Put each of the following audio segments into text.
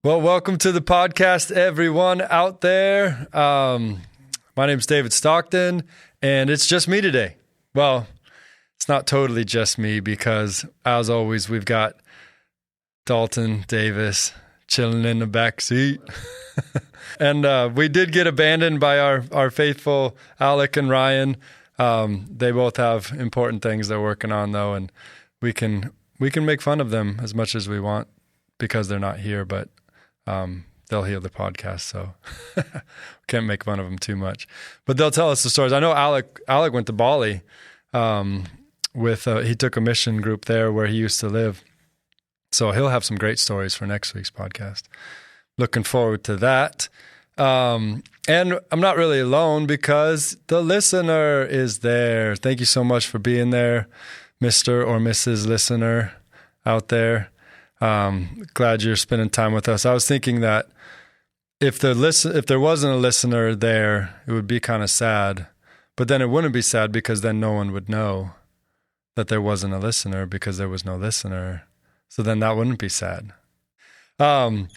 Well, welcome to the podcast, everyone out there. My name's David Stockton, and it's just me today. Well, it's not totally just me because, as always, we've got Dalton Davis chilling in the back seat. And we did get abandoned by our faithful Alec and Ryan. They both have important things they're working on, though, and we can make fun of them as much as we want because they're not here, but they'll hear the podcast, so can't make fun of them too much. But they'll tell us the stories. I know Alec went to Bali he took a mission group there where he used to live. So he'll have some great stories for next week's podcast. Looking forward to that. And I'm not really alone because the listener is there. Thank you so much for being there, Mr. or Mrs. Listener out there. Glad you're spending time with us. I was thinking that if there wasn't a listener there, it would be kind of sad. But then it wouldn't be sad because then no one would know that there wasn't a listener because there was no listener. So then that wouldn't be sad. And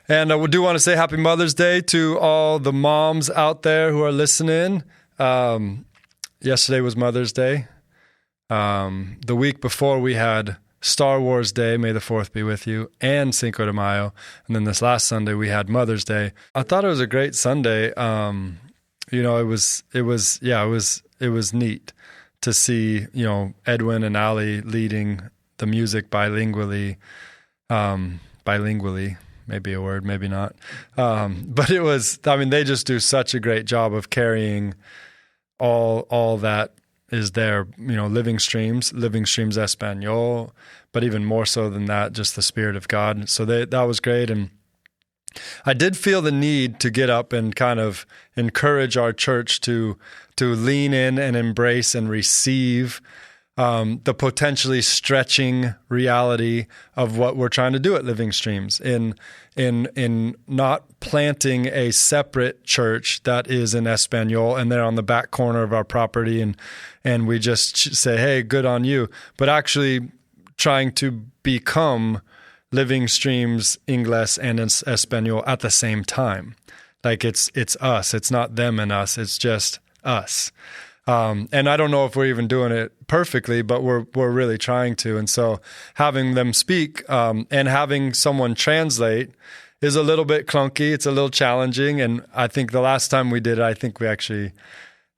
I do want to say Happy Mother's Day to all the moms out there who are listening. Yesterday was Mother's Day. The week before we had Star Wars Day, May the 4th be with you, and Cinco de Mayo. And then this last Sunday we had Mother's Day. I thought it was a great Sunday. It was neat to see, Edwin and Ali leading the music bilingually, maybe a word, maybe not. But it was, they just do such a great job of carrying all that is there, living streams Espanol, but even more so than that, just the Spirit of God. So that was great. And I did feel the need to get up and kind of encourage our church to lean in and embrace and receive the potentially stretching reality of what we're trying to do at Living Streams in not planting a separate church that is in Espanol and they're on the back corner of our property and we just say, hey, good on you, but actually trying to become Living Streams Ingles and Espanol at the same time. Like it's us. It's not them and us. It's just us. And I don't know if we're even doing it perfectly, but we're really trying to. And so having them speak and having someone translate is a little bit clunky. It's a little challenging. And I think the last time we did it, I think we actually,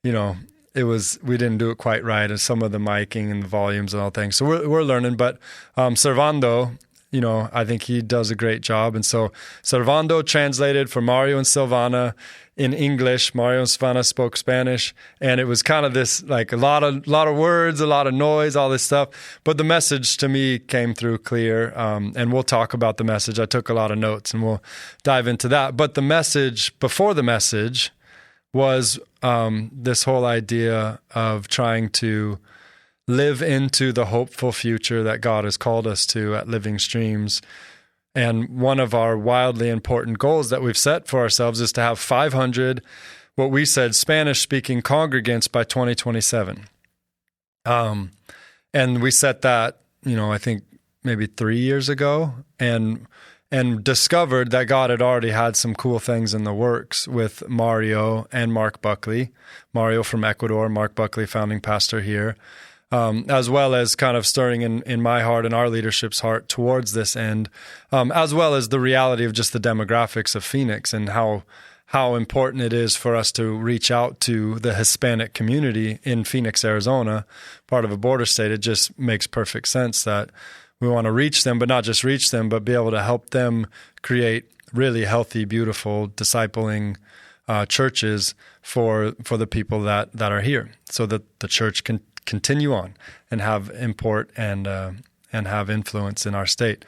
we didn't do it quite right, and some of the miking and the volumes and all things. So we're learning. But Servando, I think he does a great job. And so Servando translated for Mario and Silvana in English. Mario and Silvana spoke Spanish, and it was kind of this, like a lot of words, a lot of noise, all this stuff. But the message to me came through clear, and we'll talk about the message. I took a lot of notes, and we'll dive into that. But the message before the message was this whole idea of trying to live into the hopeful future that God has called us to at Living Streams. And one of our wildly important goals that we've set for ourselves is to have 500, what we said, Spanish-speaking congregants by 2027. And we set that, I think maybe 3 years ago, and discovered that God had already had some cool things in the works with Mario and Mark Buckley. Mario from Ecuador, Mark Buckley, founding pastor here. As well as kind of stirring in my heart and our leadership's heart towards this end, as well as the reality of just the demographics of Phoenix and how important it is for us to reach out to the Hispanic community in Phoenix, Arizona, part of a border state. It just makes perfect sense that we want to reach them, but not just reach them, but be able to help them create really healthy, beautiful, discipling churches for the people that are here, so that the church can continue on and have import and have influence in our state.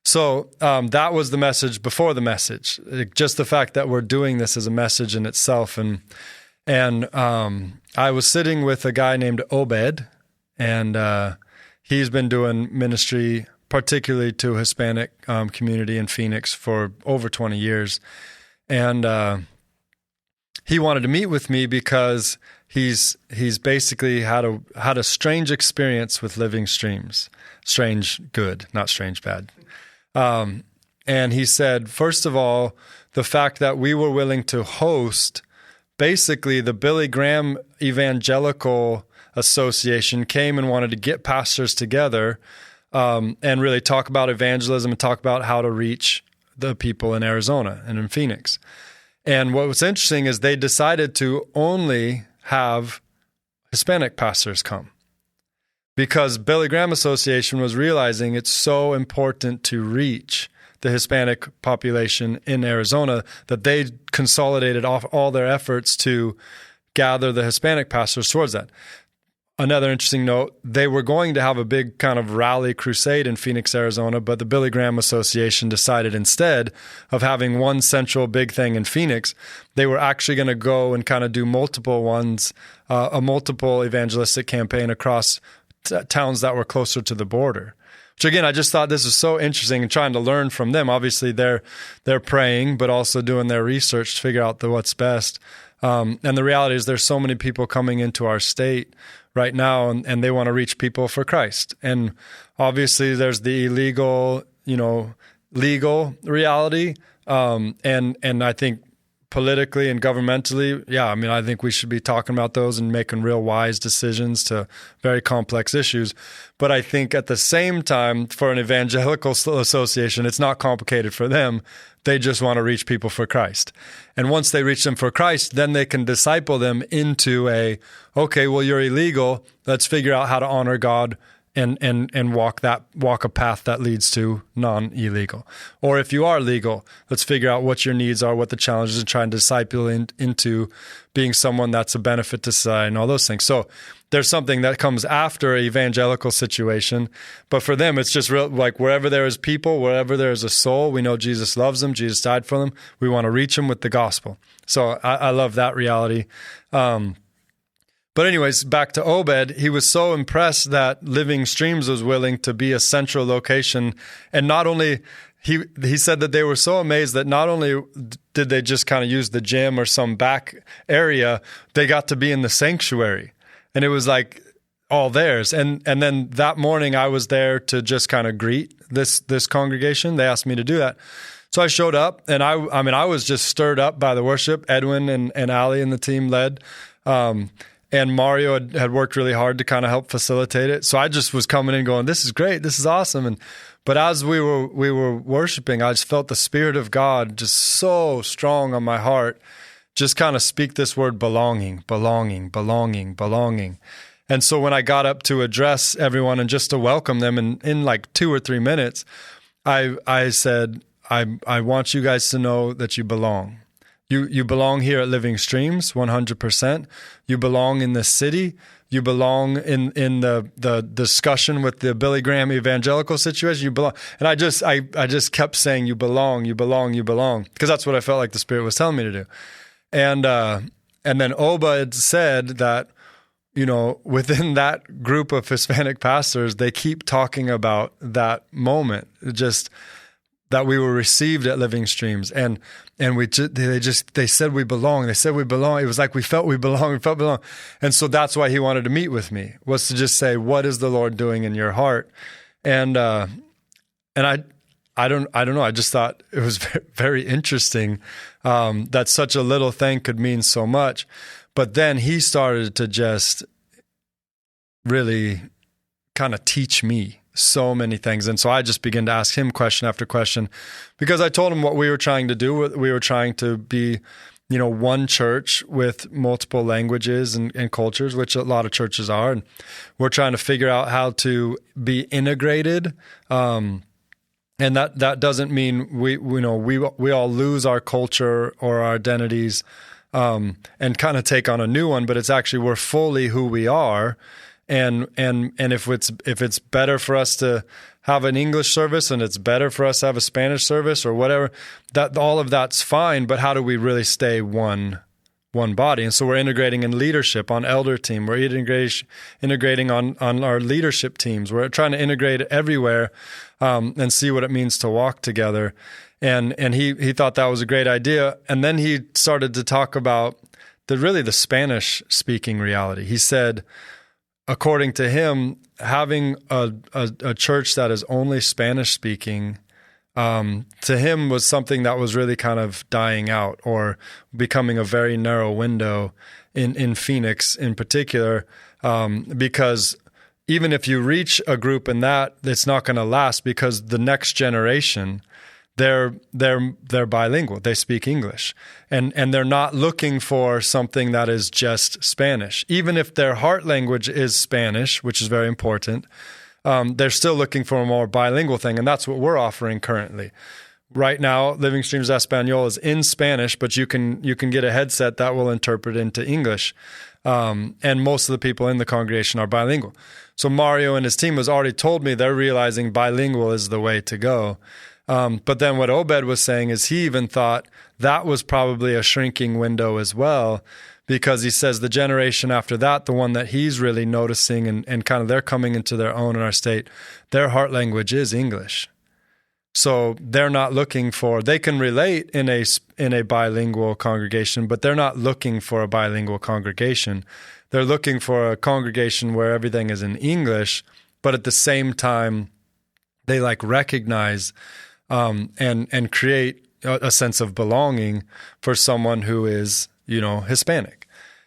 So that was the message before the message. Just the fact that we're doing this as a message in itself. And I was sitting with a guy named Obed, and he's been doing ministry particularly to Hispanic community in Phoenix for over 20 years. And he wanted to meet with me because he's basically had a strange experience with Living Streams. Strange good, not strange bad. And he said, first of all, the fact that we were willing to host, basically the Billy Graham Evangelical Association came and wanted to get pastors together and really talk about evangelism and talk about how to reach the people in Arizona and in Phoenix. And what was interesting is they decided to only have Hispanic pastors come, because Billy Graham Association was realizing it's so important to reach the Hispanic population in Arizona that they consolidated off all their efforts to gather the Hispanic pastors towards that. Another interesting note, they were going to have a big kind of rally crusade in Phoenix, Arizona, but the Billy Graham Association decided instead of having one central big thing in Phoenix, they were actually going to go and kind of do multiple ones, a multiple evangelistic campaign across towns that were closer to the border. Which again, I just thought this was so interesting and trying to learn from them. Obviously, they're praying, but also doing their research to figure out what's best. And the reality is there's so many people coming into our state right now, and they want to reach people for Christ. And obviously there's the illegal, legal reality. And I think politically and governmentally, I think we should be talking about those and making real wise decisions to very complex issues. But I think at the same time, for an evangelical association, it's not complicated for them. They just want to reach people for Christ. And once they reach them for Christ, then they can disciple them into okay, well, you're illegal. Let's figure out how to honor God and walk a path that leads to non-illegal. Or if you are legal, let's figure out what your needs are, what the challenges, and try and disciple into being someone that's a benefit to society and all those things. So there's something that comes after an evangelical situation, but for them, it's just real, like wherever there is people, wherever there is a soul, we know Jesus loves them, Jesus died for them. We want to reach them with the gospel. So I love that reality. But anyways, back to Obed, he was so impressed that Living Streams was willing to be a central location. And not only, he said that they were so amazed that not only did they just kind of use the gym or some back area, they got to be in the sanctuary. And it was like all theirs. And then that morning I was there to just kind of greet this congregation. They asked me to do that. So I showed up, and I was just stirred up by the worship. Edwin and Ali and the team led. And Mario had worked really hard to kind of help facilitate it. So I just was coming in going, this is great. This is awesome. But as we were worshiping, I just felt the Spirit of God just so strong on my heart, just kind of speak this word belonging, belonging, belonging, belonging. And so when I got up to address everyone and just to welcome them in like 2 or 3 minutes, I said, I want you guys to know that you belong. You belong here at Living Streams, 100%. You belong in the city. You belong in the discussion with the Billy Graham evangelical situation. You belong. And I just kept saying, you belong, you belong, you belong, because that's what I felt like the Spirit was telling me to do. And then Obed said that, within that group of Hispanic pastors, they keep talking about that moment, just that we were received at Living Streams, and they said we belong. They said we belong. It was like we felt we belong. And so that's why he wanted to meet with me, was to just say, what is the Lord doing in your heart? And I don't know. I just thought it was very interesting that such a little thing could mean so much. But then he started to just really kind of teach me so many things. And so I just began to ask him question after question, because I told him what we were trying to do. We were trying to be, one church with multiple languages and cultures, which a lot of churches are. And we're trying to figure out how to be integrated. And that doesn't mean we all lose our culture or our identities and kind of take on a new one, but it's actually we're fully who we are. And if it's better for us to have an English service and it's better for us to have a Spanish service or whatever, that all of that's fine. But how do we really stay one body? And so we're integrating in leadership on elder team. We're integrating on our leadership teams. We're trying to integrate everywhere and see what it means to walk together. And he thought that was a great idea. And then he started to talk about the Spanish speaking reality. He said, according to him, having a church that is only Spanish speaking to him was something that was really kind of dying out or becoming a very narrow window in Phoenix in particular, because even if you reach a group in that, it's not going to last, because the next generation, they're bilingual. They speak English, and they're not looking for something that is just Spanish. Even if their heart language is Spanish, which is very important, they're still looking for a more bilingual thing, and that's what we're offering currently. Right now, Living Streams Espanol is in Spanish, but you can get a headset that will interpret into English, and most of the people in the congregation are bilingual. So Mario and his team has already told me they're realizing bilingual is the way to go. But then what Obed was saying is he even thought that was probably a shrinking window as well, because he says the generation after that, the one that he's really noticing and kind of they're coming into their own in our state, their heart language is English. So they're not looking for, they can relate in a bilingual congregation, but they're not looking for a bilingual congregation. They're looking for a congregation where everything is in English, but at the same time, they recognize and create a sense of belonging for someone who is, Hispanic.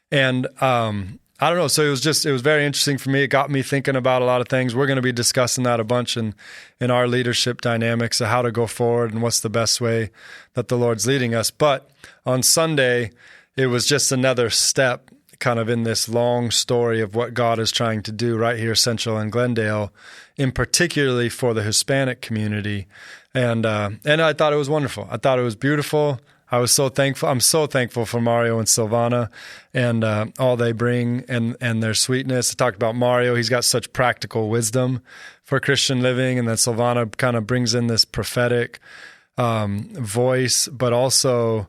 And I don't know. So it was very interesting for me. It got me thinking about a lot of things. We're going to be discussing that a bunch in our leadership dynamics of how to go forward and what's the best way that the Lord's leading us. But on Sunday, it was just another step kind of in this long story of what God is trying to do right here, Central and Glendale, in particularly for the Hispanic community. And I thought it was wonderful. I thought it was beautiful. I was so thankful. I'm so thankful for Mario and Silvana and all they bring and their sweetness. I talked about Mario. He's got such practical wisdom for Christian living. And then Silvana kind of brings in this prophetic voice, but also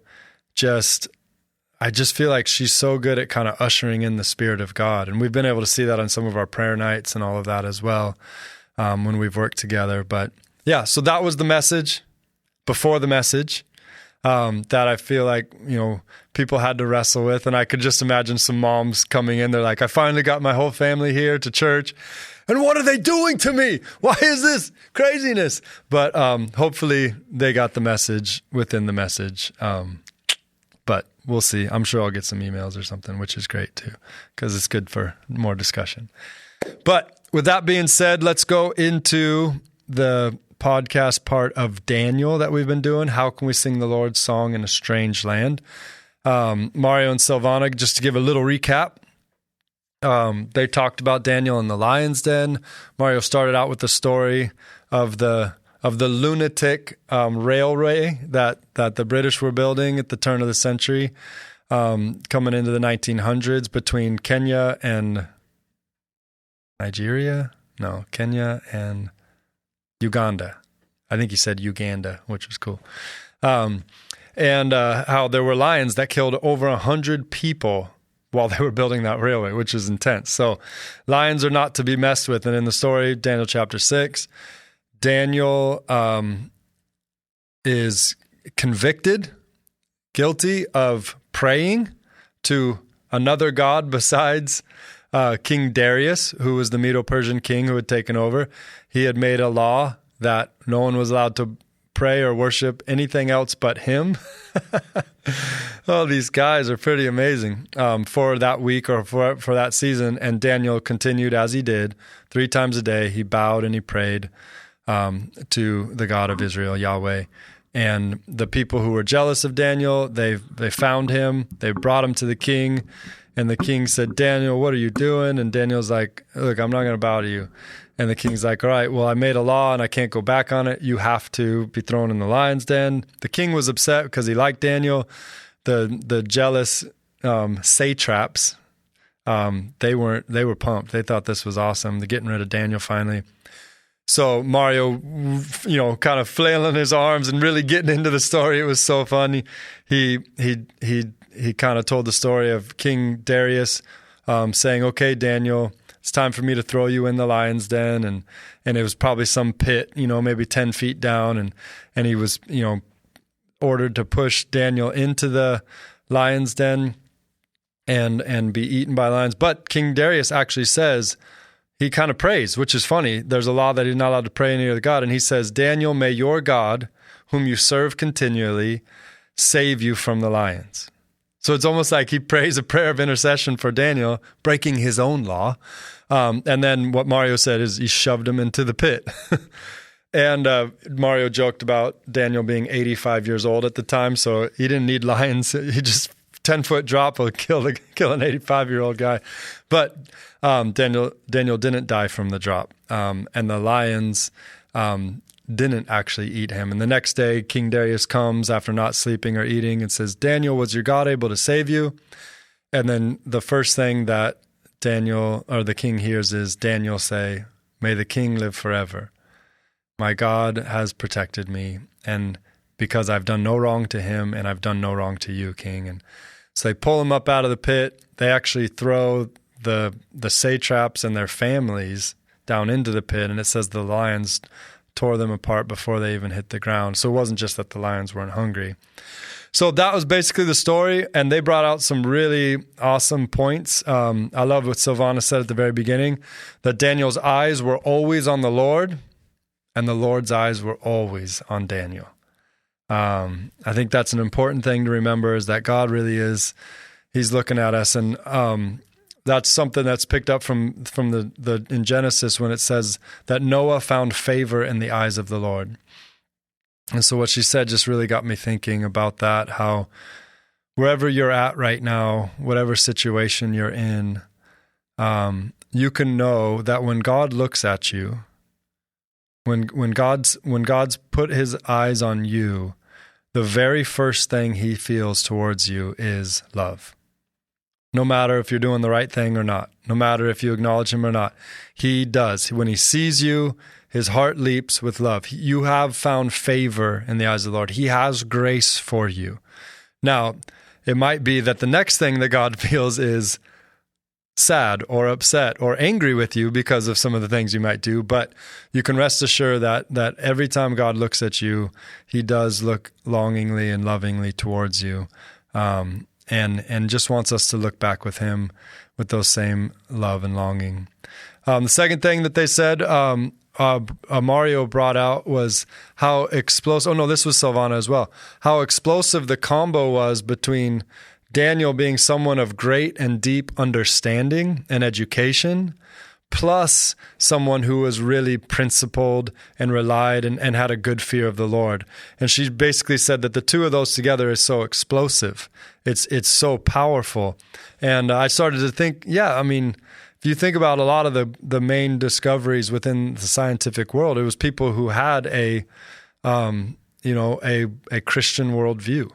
I just feel like she's so good at kind of ushering in the Spirit of God. And we've been able to see that on some of our prayer nights and all of that as well when we've worked together. But yeah, so that was the message before the message. That I feel like, people had to wrestle with. And I could just imagine some moms coming in. They're like, I finally got my whole family here to church. And what are they doing to me? Why is this craziness? But hopefully they got the message within the message. But we'll see. I'm sure I'll get some emails or something, which is great too, because it's good for more discussion. But with that being said, let's go into the podcast part of Daniel that we've been doing. How can we sing the Lord's song in a strange land? Mario and Silvana, just to give a little recap, they talked about Daniel in the lion's den. Mario started out with the story of the lunatic railway that the British were building at the turn of the century, coming into the 1900s between Kenya and Nigeria. No, Kenya and Uganda. I think he said Uganda, which was cool. And how there were lions that killed over 100 people while they were building that railway, which is intense. So lions are not to be messed with. And in the story, Daniel chapter 6, Daniel is convicted, guilty of praying to another god besides King Darius, who was the Medo-Persian king who had taken over. He had made a law that no one was allowed to pray or worship anything else but him. Oh, these guys are pretty amazing for that week or for that season. And Daniel continued as he did 3 times a day. He bowed and he prayed to the God of Israel, Yahweh. And the people who were jealous of Daniel, they found him. They brought him to the king. And the king said, Daniel, what are you doing? And Daniel's like, look, I'm not going to bow to you. And the king's like, all right, well, I made a law and I can't go back on it. You have to be thrown in the lion's den. The king was upset because he liked Daniel. The jealous satraps, they were pumped. They thought this was awesome. They're getting rid of Daniel finally. So Mario, kind of flailing his arms and really getting into the story. It was so fun. He kind of told the story of King Darius saying, okay, Daniel, it's time for me to throw you in the lion's den. And it was probably some pit, maybe 10 feet down. And he was, ordered to push Daniel into the lion's den and be eaten by lions. But King Darius actually says, he kind of prays, which is funny. There's a law that he's not allowed to pray any other God. And he says, Daniel, may your God, whom you serve continually, save you from the lions. So it's almost like he prays a prayer of intercession for Daniel, breaking his own law. And then what Mario said is he shoved him into the pit. And Mario joked about Daniel being 85 years old at the time, so he didn't need lions. He just 10-foot drop will kill an 85-year-old guy. But Daniel didn't die from the drop, and the lions didn't actually eat him. And the next day, King Darius comes after not sleeping or eating and says, Daniel, was your God able to save you? And then the first thing that Daniel, or the king, hears is Daniel say, may the king live forever. My God has protected me, and because I've done no wrong to him, and I've done no wrong to you, king. And so they pull him up out of the pit. They actually throw the satraps and their families down into the pit, and it says the lions tore them apart before they even hit the ground. So it wasn't just that the lions weren't hungry. So that was basically the story, and they brought out some really awesome points. I love what Silvana said at the very beginning, that Daniel's eyes were always on the Lord, and the Lord's eyes were always on Daniel. I think that's an important thing to remember, is that God really is, he's looking at us. And that's something that's picked up from the in Genesis when it says that Noah found favor in the eyes of the Lord. And so what she said just really got me thinking about that, how wherever you're at right now, whatever situation you're in, you can know that when God looks at you, when God's put his eyes on you, the very first thing he feels towards you is love. No matter if you're doing the right thing or not, no matter if you acknowledge him or not, he does. When he sees you, his heart leaps with love. You have found favor in the eyes of the Lord. He has grace for you. Now, it might be that the next thing that God feels is sad or upset or angry with you because of some of the things you might do, but you can rest assured that every time God looks at you, he does look longingly and lovingly towards you, and just wants us to look back with him with those same love and longing. The second thing that they said, Mario brought out, was how explosive, this was Silvana as well, how explosive the combo was between Daniel being someone of great and deep understanding and education, plus someone who was really principled and relied and had a good fear of the Lord. And she basically said that the two of those together is so explosive. It's so powerful. And I started to think, if you think about a lot of the main discoveries within the scientific world, it was people who had a Christian worldview.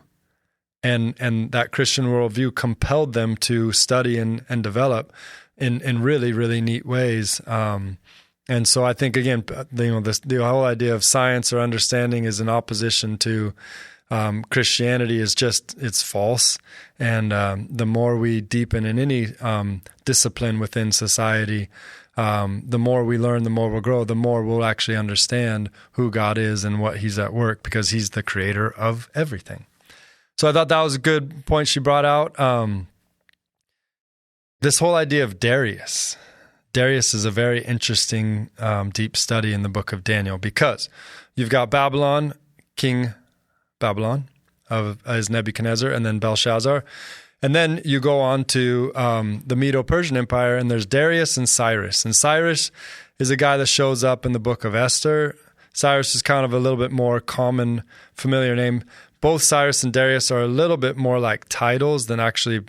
And that Christian worldview compelled them to study and develop in really, really neat ways. And so I think, again, the whole idea of science or understanding is in opposition to Christianity. It's false. And the more we deepen in any discipline within society, the more we learn, the more we'll grow, the more we'll actually understand who God is and what he's at work, because he's the creator of everything. So I thought that was a good point she brought out. This whole idea of Darius. Darius is a very interesting, deep study in the book of Daniel, because you've got Babylon, King Babylon, as Nebuchadnezzar, and then Belshazzar. And then you go on to the Medo-Persian Empire, and there's Darius and Cyrus. And Cyrus is a guy that shows up in the book of Esther. Cyrus is kind of a little bit more common, familiar name. Both Cyrus and Darius are a little bit more like titles than actually,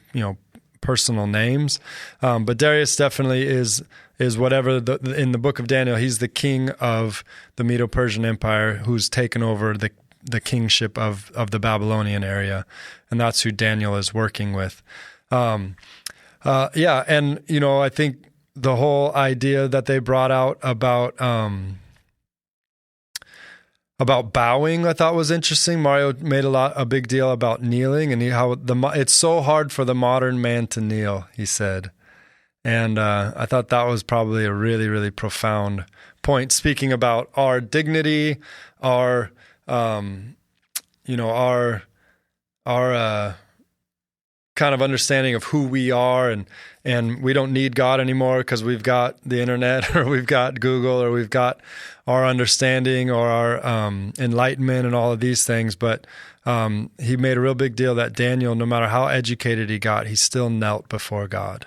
personal names. But Darius definitely is whatever in the book of Daniel, he's the king of the Medo-Persian Empire who's taken over the kingship of the Babylonian area. And that's who Daniel is working with. And, I think the whole idea that they brought out about bowing, I thought was interesting. Mario made a big deal about kneeling, and how it's so hard for the modern man to kneel, he said. And I thought that was probably a really, really profound point, speaking about our dignity, our kind of understanding of who we are, and we don't need God anymore because we've got the internet or we've got Google or we've got our understanding or our enlightenment and all of these things. But he made a real big deal that Daniel, no matter how educated he got, he still knelt before God.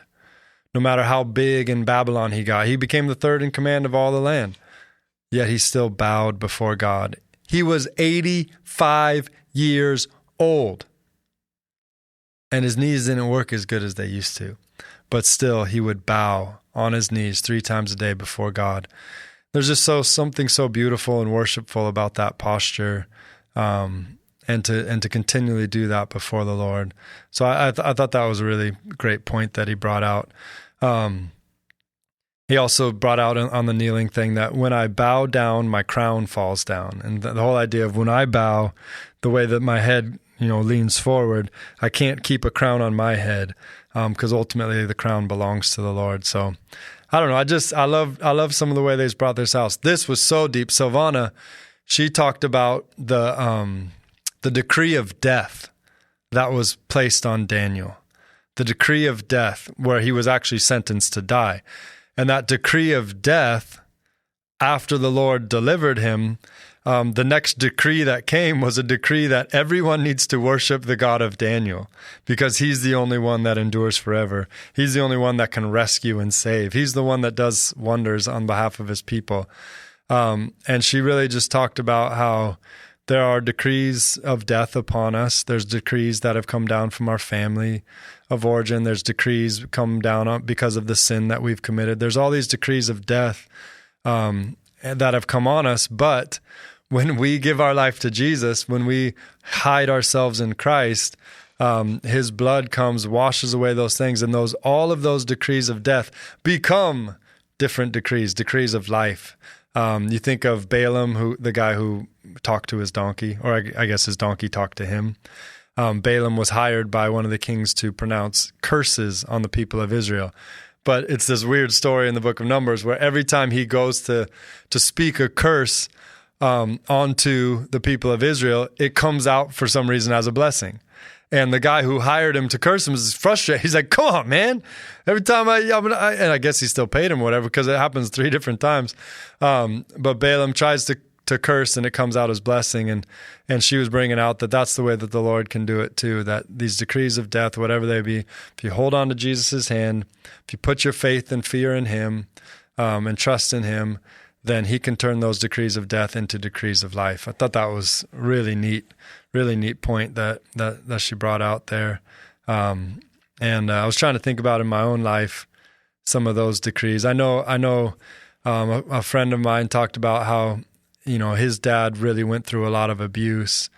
No matter how big in Babylon he got, he became the third in command of all the land. Yet he still bowed before God. He was 85 years old. And his knees didn't work as good as they used to. But still, he would bow on his knees 3 times a day before God. There's just something so beautiful and worshipful about that posture, and to continually do that before the Lord. So I thought that was a really great point that he brought out. He also brought out on the kneeling thing that when I bow down, my crown falls down. And the whole idea of when I bow, the way that my head leans forward, I can't keep a crown on my head, because ultimately the crown belongs to the Lord. So I don't know. I love some of the way they've brought this out. This was so deep. Silvana, she talked about the decree of death that was placed on Daniel, the decree of death where he was actually sentenced to die. And that decree of death, after the Lord delivered him, the next decree that came was a decree that everyone needs to worship the God of Daniel, because he's the only one that endures forever. He's the only one that can rescue and save. He's the one that does wonders on behalf of his people. And she really just talked about how there are decrees of death upon us. There's decrees that have come down from our family of origin. There's decrees come down because of the sin that we've committed. There's all these decrees of death that have come on us. But when we give our life to Jesus, when we hide ourselves in Christ, his blood comes, washes away those things, and all of those decrees of death become different decrees of life. You think of Balaam, the guy who talked to his donkey, or I guess his donkey talked to him. Balaam was hired by one of the kings to pronounce curses on the people of Israel. But it's this weird story in the book of Numbers where every time he goes to speak a curse onto the people of Israel, it comes out for some reason as a blessing. And the guy who hired him to curse him is frustrated. He's like, come on, man. Every time and I guess he still paid him whatever, because it happens 3 different times. But Balaam tries to curse and it comes out as blessing. And she was bringing out that that's the way that the Lord can do it too, that these decrees of death, whatever they be, if you hold on to Jesus' hand, if you put your faith and fear in him, and trust in him, then he can turn those decrees of death into decrees of life. I thought that was really neat point that she brought out there. And I was trying to think about in my own life some of those decrees. I know a friend of mine talked about how, his dad really went through a lot of abuse,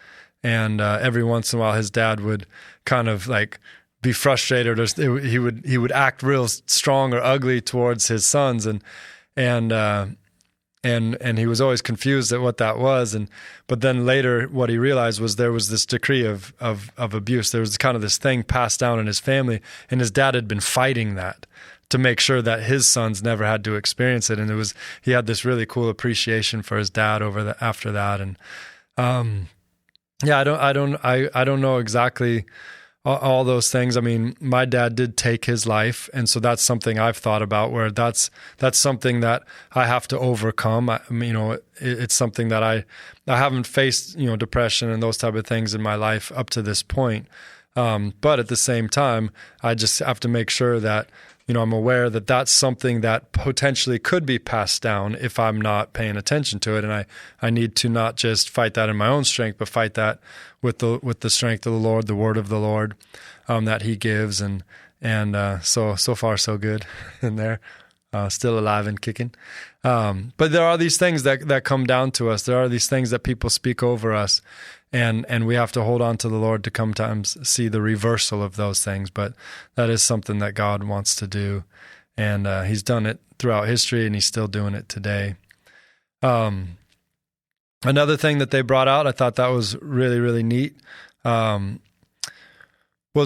and every once in a while his dad would kind of like be frustrated, or he would act real strong or ugly towards his sons, and he was always confused at what that was. But then later what he realized was there was this decree of abuse. There was kind of this thing passed down in his family, and his dad had been fighting that to make sure that his sons never had to experience it. And he had this really cool appreciation for his dad after that. And I don't know exactly all those things. I mean, my dad did take his life, and so that's something I've thought about, where that's something that I have to overcome. It's something that I haven't faced, depression and those type of things in my life up to this point. But at the same time, I just have to make sure that, I'm aware that that's something that potentially could be passed down if I'm not paying attention to it. And I need to not just fight that in my own strength, but fight that with the strength of the Lord, the word of the Lord, that he gives. And so far so good in there, still alive and kicking. But there are these things that come down to us. There are these things that people speak over us, and we have to hold on to the Lord to sometimes see the reversal of those things. But that is something that God wants to do, and he's done it throughout history, and he's still doing it today. Another thing that they brought out, I thought that was really, really neat, was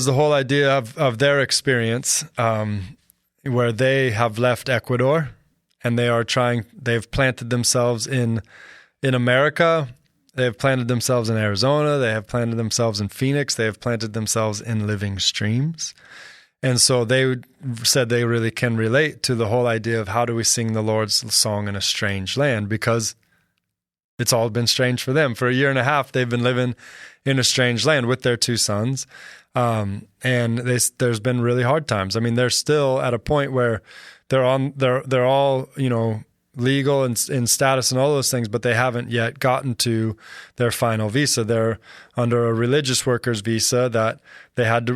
the whole idea of their experience, where they have left Ecuador, and they've planted themselves in America. They have planted themselves in Arizona. They have planted themselves in Phoenix. They have planted themselves in living streams. And so they said they really can relate to the whole idea of how do we sing the Lord's song in a strange land, because it's all been strange for them. For a year and a half, they've been living in a strange land with their two sons. And there's been really hard times. I mean, they're still at a point where they're all, legal and in status and all those things, but they haven't yet gotten to their final visa. They're under a religious workers visa that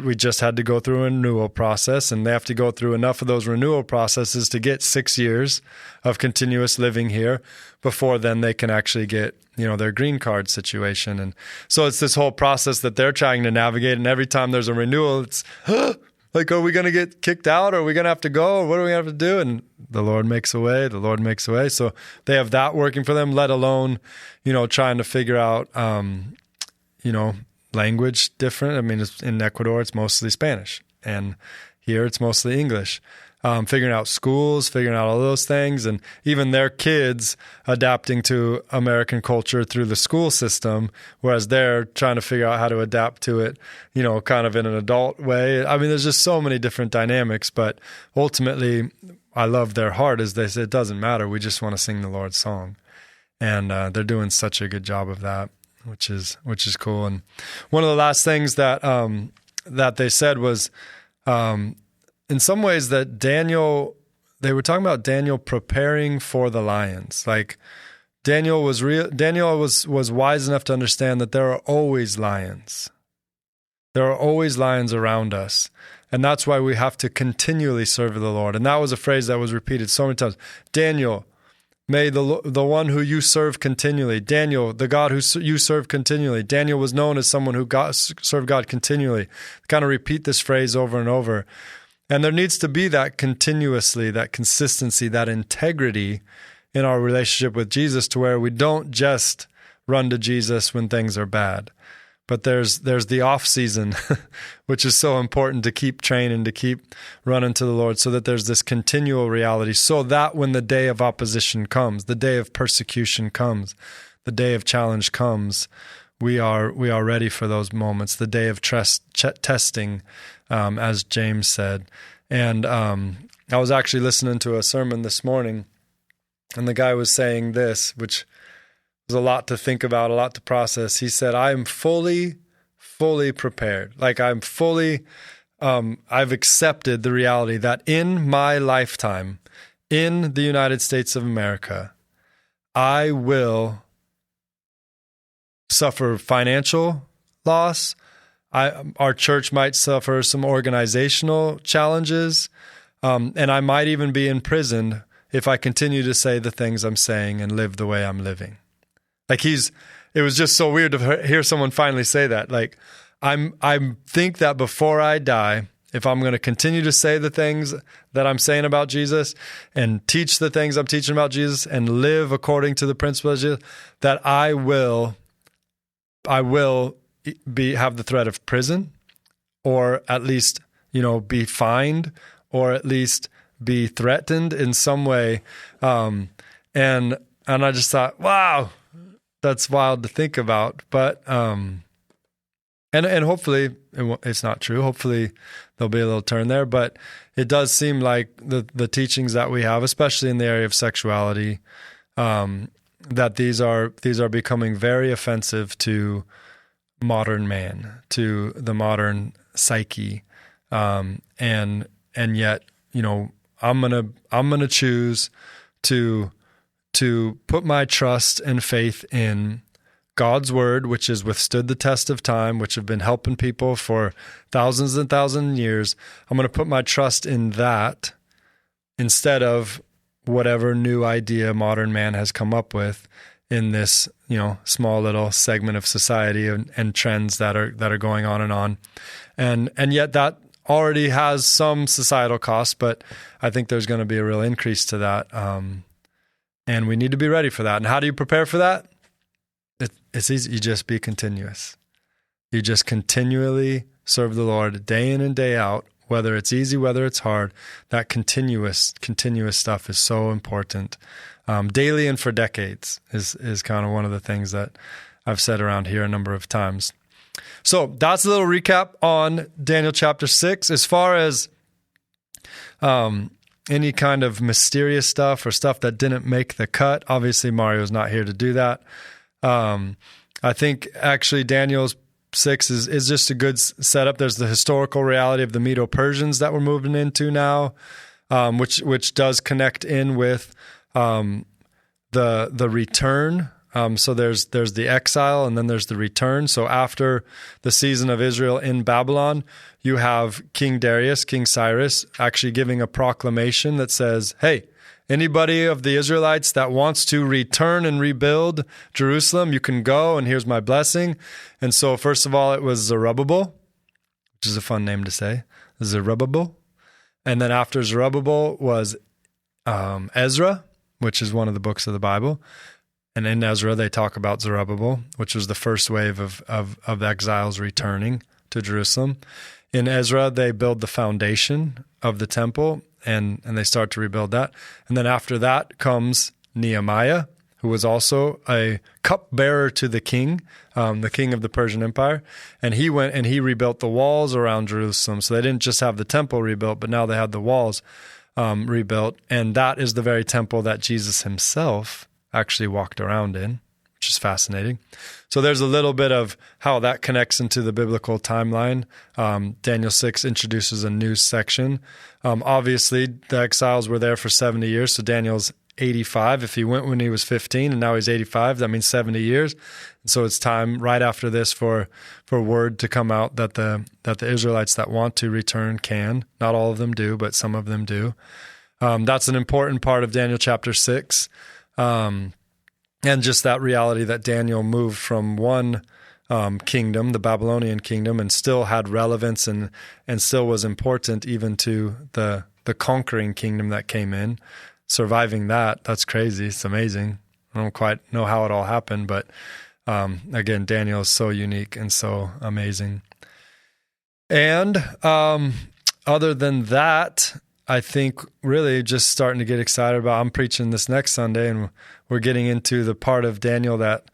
we just had to go through a renewal process, and they have to go through enough of those renewal processes to get 6 years of continuous living here before then they can actually get, their green card situation. And so it's this whole process that they're trying to navigate. And every time there's a renewal, it's like, are we going to get kicked out? Or are we going to have to go? Or what are we going to have to do? And the Lord makes a way. The Lord makes a way. So they have that working for them, let alone, trying to figure out, language different. I mean, in Ecuador, it's mostly Spanish. And here it's mostly English. Figuring out schools, figuring out all those things, and even their kids adapting to American culture through the school system, whereas they're trying to figure out how to adapt to it, kind of in an adult way. I mean, there's just so many different dynamics, but ultimately, I love their heart as they say, it doesn't matter. We just want to sing the Lord's song. And they're doing such a good job of that, which is cool. And one of the last things that they said was, in some ways that they were talking about Daniel preparing for the lions. Like Daniel was wise enough to understand that there are always lions. There are always lions around us. And that's why we have to continually serve the Lord. And that was a phrase that was repeated so many times. Daniel, may the one who you serve continually. Daniel, the God who you serve continually. Daniel was known as someone who served God continually. Kind of repeat this phrase over and over. And there needs to be that continuously, that consistency, that integrity in our relationship with Jesus, to where we don't just run to Jesus when things are bad. But there's the off season, which is so important to keep training, to keep running to the Lord, so that there's this continual reality, so that when the day of opposition comes, the day of persecution comes, the day of challenge comes, we are ready for those moments, the day of testing, as James said. And I was actually listening to a sermon this morning, and the guy was saying this, which was a lot to think about, a lot to process. He said, I am fully prepared. Like I've accepted the reality that in my lifetime, in the United States of America, I will suffer financial loss. Our church might suffer some organizational challenges, and I might even be imprisoned if I continue to say the things I'm saying and live the way I'm living. Like it was just so weird to hear someone finally say that. Like I think that before I die, if I'm going to continue to say the things that I'm saying about Jesus and teach the things I'm teaching about Jesus and live according to the principles of Jesus, that I will have the threat of prison, or at least, be fined, or at least be threatened in some way. And I just thought, wow, that's wild to think about. But, and hopefully it's not true. Hopefully there'll be a little turn there, but it does seem like the teachings that we have, especially in the area of sexuality, that these are becoming very offensive to modern man, to the modern psyche, and yet, I'm gonna choose to put my trust and faith in God's word, which has withstood the test of time, which have been helping people for thousands and thousands of years. I'm going to put my trust in that instead of whatever new idea modern man has come up with in this, small little segment of society and trends that are going on and on. And yet that already has some societal costs, but I think there's going to be a real increase to that. And we need to be ready for that. And how do you prepare for that? It's easy. You just be continuous. You just continually serve the Lord day in and day out, whether it's easy, whether it's hard. That continuous stuff is so important. Daily and for decades is kind of one of the things that I've said around here a number of times. So that's a little recap on Daniel chapter 6. As far as any kind of mysterious stuff or stuff that didn't make the cut, obviously Mario's not here to do that. I think actually Daniel's 6 is just a good setup. There's the historical reality of the Medo-Persians that we're moving into now, which does connect in with the return. So there's the exile and then there's the return. So after the season of Israel in Babylon, you have King Darius, King Cyrus, actually giving a proclamation that says, hey, anybody of the Israelites that wants to return and rebuild Jerusalem, you can go, and here's my blessing. And so first of all, it was Zerubbabel, which is a fun name to say, Zerubbabel. And then after Zerubbabel was Ezra, which is one of the books of the Bible. And in Ezra, they talk about Zerubbabel, which was the first wave of exiles returning to Jerusalem. In Ezra, they build the foundation of the temple, and they start to rebuild that. And then after that comes Nehemiah, who was also a cupbearer to the king of the Persian Empire. And he went and he rebuilt the walls around Jerusalem. So they didn't just have the temple rebuilt, but now they had the walls rebuilt. And that is the very temple that Jesus himself actually walked around in, which is fascinating. So there's a little bit of how that connects into the biblical timeline. Daniel 6 introduces a new section. Obviously, the exiles were there for 70 years, so Daniel's 85. If he went when he was 15 and now he's 85, that means 70 years. And so it's time right after this for word to come out that the Israelites that want to return can. Not all of them do, but some of them do. That's an important part of Daniel chapter 6. And just that reality that Daniel moved from one kingdom, the Babylonian kingdom, and still had relevance and still was important even to the conquering kingdom that came in. Surviving that's crazy. It's amazing. I don't quite know how it all happened, but again, Daniel is so unique and so amazing. And other than that, I think really just starting to get excited about, I'm preaching this next Sunday, and we're getting into the part of Daniel that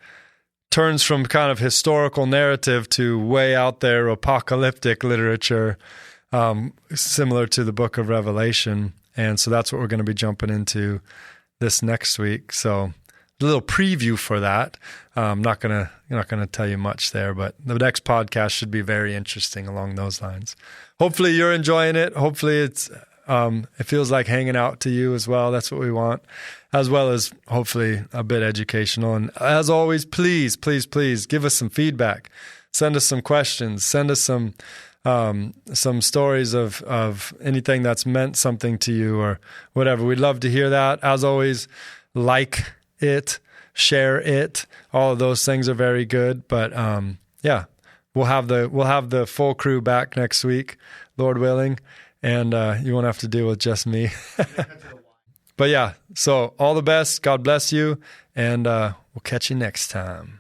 turns from kind of historical narrative to way out there apocalyptic literature, similar to the book of Revelation. And so that's what we're going to be jumping into this next week. So a little preview for that. I'm not going to tell you much there, but the next podcast should be very interesting along those lines. Hopefully you're enjoying it. Hopefully it feels like hanging out to you as well. That's what we want, as well as hopefully a bit educational. And as always, please, please, please give us some feedback. Send us some questions. Send us some stories of anything that's meant something to you or whatever. We'd love to hear that. As always, like it, share it. All of those things are very good. But yeah, we'll have the full crew back next week, Lord willing. And you won't have to deal with just me. But yeah, so all the best. God bless you. And we'll catch you next time.